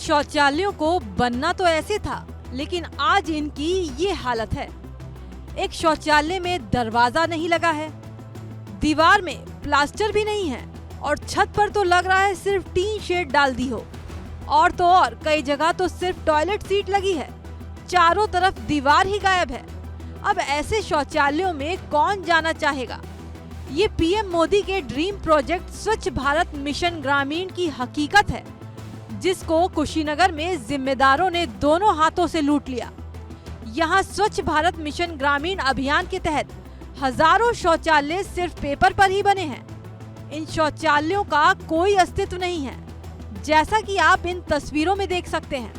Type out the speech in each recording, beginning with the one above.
शौचालयों को बनना तो ऐसे था, लेकिन आज इनकी ये हालत है। एक शौचालय में दरवाजा नहीं लगा है, दीवार में प्लास्टर भी नहीं है और छत पर तो लग रहा है सिर्फ टीन शेड डाल दी हो। और तो और कई जगह तो सिर्फ टॉयलेट सीट लगी है, चारों तरफ दीवार ही गायब है। अब ऐसे शौचालयों में कौन जाना चाहेगा? ये पीएम मोदी के ड्रीम प्रोजेक्ट स्वच्छ भारत मिशन ग्रामीण की हकीकत है, जिसको कुशीनगर में जिम्मेदारों ने दोनों हाथों से लूट लिया। यहाँ स्वच्छ भारत मिशन ग्रामीण अभियान के तहत हजारों शौचालय सिर्फ पेपर पर ही बने हैं। इन शौचालयों का कोई अस्तित्व नहीं है, जैसा कि आप इन तस्वीरों में देख सकते हैं।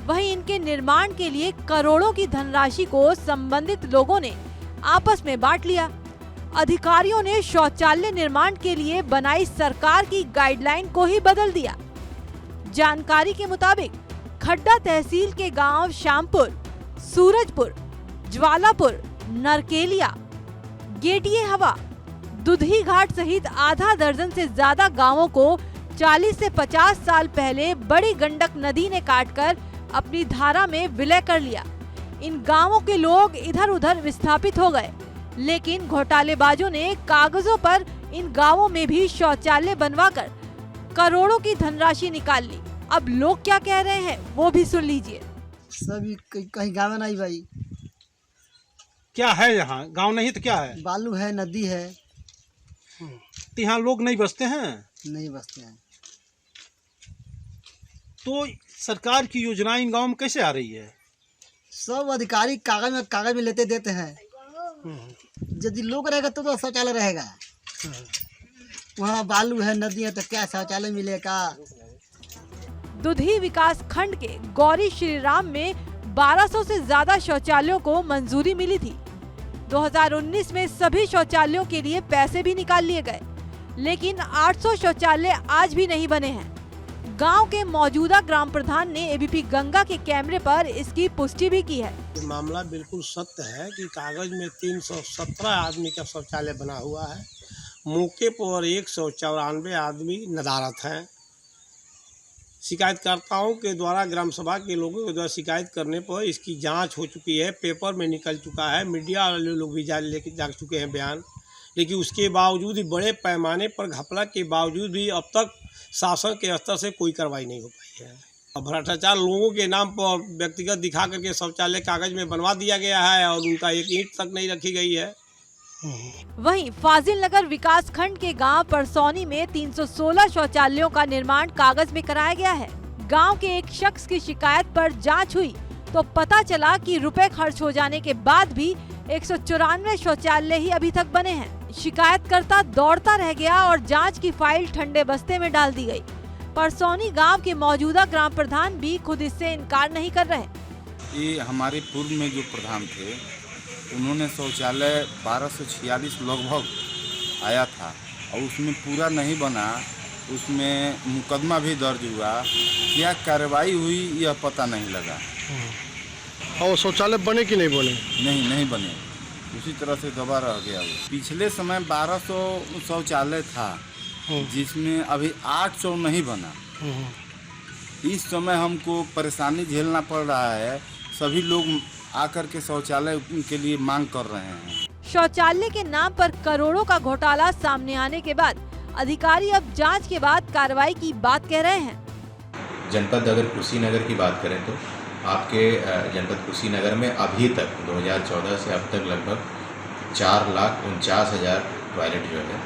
वहीं इनके निर्माण के लिए करोड़ों की धनराशि को संबंधित लोगों ने आपस में बांट लिया। अधिकारियों ने शौचालय निर्माण के लिए बनाई सरकार की गाइडलाइन को ही बदल दिया। जानकारी के मुताबिक खड्डा तहसील के गांव श्यामपुर, सूरजपुर, ज्वालापुर, नरकेलिया, गेटिए हवा, दुधी घाट सहित आधा दर्जन से ज्यादा गांवों को 40 से 50 साल पहले बड़ी गंडक नदी ने काटकर अपनी धारा में विलय कर लिया। इन गांवों के लोग इधर उधर विस्थापित हो गए, लेकिन घोटालेबाजों ने कागजों पर इन गांवों में भी शौचालय बनवाकर करोड़ों की धनराशि निकाल ली। अब लोग क्या कह रहे हैं वो भी सुन लीजिए। सभी कहीं गाँव नहीं भाई। क्या है यहाँ? गांव नहीं तो क्या है? बालू है, नदी है। तो यहाँ लोग नहीं बसते हैं? नहीं बसते हैं। तो सरकार की योजनाएं इन गाँव में कैसे आ रही है? सब अधिकारी कागज में लेते देते हैं। यदि लोग रहेगा तो शौचालय रहेगा। वहाँ बालू है, नदी है, तो क्या शौचालय मिलेगा? दुधी विकास खंड के गौरी श्रीराम में 1200 से ज्यादा शौचालयों को मंजूरी मिली थी। 2019 में सभी शौचालयों के लिए पैसे भी निकाल लिए गए, लेकिन 800 शौचालय आज भी नहीं बने हैं। गांव के मौजूदा ग्राम प्रधान ने एबीपी गंगा के कैमरे पर इसकी पुष्टि भी की है। मामला बिल्कुल सत्य है कि कागज में 317 आदमी का शौचालय बना हुआ है। मौके पर 194 आदमी नदारत हैं। शिकायतकर्ताओं के द्वारा, ग्राम सभा के लोगों के द्वारा शिकायत करने पर इसकी जांच हो चुकी है, पेपर में निकल चुका है, मीडिया वाले लोग भी लेके जा चुके हैं बयान। लेकिन उसके बावजूद भी, बड़े पैमाने पर घपला के बावजूद भी अब तक शासन के स्तर से कोई कार्रवाई नहीं हो पाई है। भ्रष्टाचार लोगों के नाम पर व्यक्तिगत दिखा करके शौचालय कागज में बनवा दिया गया है और उनका एक ईंट तक नहीं रखी गई है। वहीं फाजिल नगर विकास खंड के गांव परसौनी में 316 शौचालयों का निर्माण कागज में कराया गया है। गांव के एक शख्स की शिकायत पर जांच हुई तो पता चला कि रुपए खर्च हो जाने के बाद भी 194 शौचालय ही अभी तक बने हैं। शिकायतकर्ता दौड़ता रह गया और जांच की फाइल ठंडे बस्ते में डाल दी गई। परसौनी गांव के मौजूदा ग्राम प्रधान भी खुद इससे इनकार नहीं कर रहे। ये हमारे पूर्व में जो प्रधान थे, उन्होंने शौचालय 1246 लगभग आया था और उसमें पूरा नहीं बना। उसमें मुकदमा भी दर्ज हुआ, क्या कार्रवाई हुई यह पता नहीं लगा। और शौचालय बने कि नहीं बने? नहीं बने, उसी तरह से दबा रह गया वो। पिछले समय 1200 शौचालय था, जिसमें अभी 800 नहीं बना। इस समय हमको परेशानी झेलना पड़ रहा है। सभी लोग आकर के शौचालय के लिए मांग कर रहे हैं। शौचालय के नाम पर करोड़ों का घोटाला सामने आने के बाद अधिकारी अब जांच के बाद कार्रवाई की बात कह रहे हैं। जनपद अगर कुशीनगर की बात करें तो आपके जनपद कुशीनगर में अभी तक 2014 से अब तक लगभग 4,49,000 टॉयलेट जो है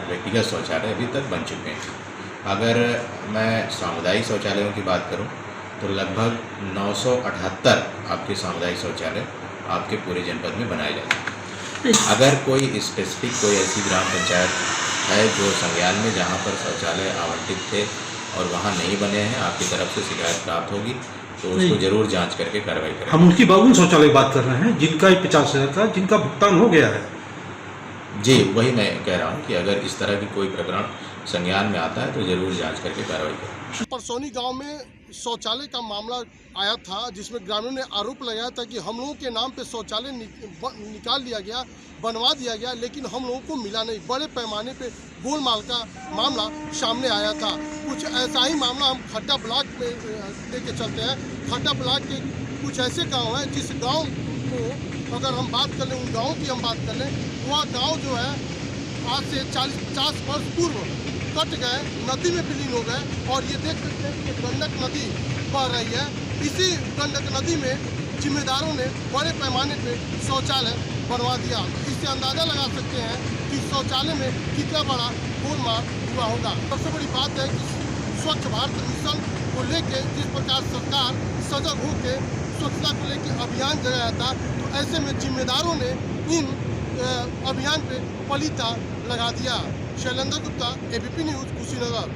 व्यक्तिगत शौचालय अभी तक बन चुके हैं। अगर मैं सामुदायिक शौचालयों की बात करूं तो लगभग 978 आपके सामुदायिक शौचालय आपके पूरे जनपद में बनाए जाते हैं। अगर कोई स्पेसिफिक कोई ऐसी ग्राम पंचायत है जो संज्ञान में जहां पर शौचालय आवंटित थे और वहां नहीं बने हैं, आपकी तरफ से शिकायत प्राप्त होगी तो उसको जरूर जांच करके कार्रवाई करें। हम उनकी बाबू शौचालय की बात कर रहे हैं जिनका 50,000 का जिनका भुगतान हो गया है। जी वही मैं कह रहा हूँ कि अगर इस तरह की कोई प्रकरण संज्ञान में आता है तो जरूर जांच करके कार्रवाई करें। परसौनी गांव में शौचालय का मामला आया था, जिसमें ग्रामीणों ने आरोप लगाया था कि हम लोगों के नाम पे शौचालय निकाल लिया गया, बनवा दिया गया, लेकिन हम लोगों को मिला नहीं। बड़े पैमाने पे गोलमाल का मामला सामने आया था। कुछ ऐसा ही मामला हम खड्डा ब्लॉक में लेके चलते हैं। खड्डा ब्लॉक के कुछ ऐसे गाँव हैं जिस गाँव को अगर हम बात कर लें, उन गाँव की हम बात कर लें, वह गाँव जो है आज से 40-50 वर्ष पूर्व कट गए, नदी में विलीन हो गए। और ये देख सकते हैं कि गंडक नदी बह रही है। इसी गंडक नदी में जिम्मेदारों ने बड़े पैमाने पे शौचालय बनवा दिया। इससे अंदाज़ा लगा सकते हैं कि शौचालय में कितना बड़ा गोलमाल हुआ होगा। सबसे बड़ी बात है कि स्वच्छ भारत मिशन को लेके जिस प्रकार सरकार सजग होकर स्वच्छता को लेकर अभियान चलाया था, तो ऐसे में जिम्मेदारों ने इन अभियान पे पलीता लगा दिया। Shailendra Gupta, ABP news, Kushinagar.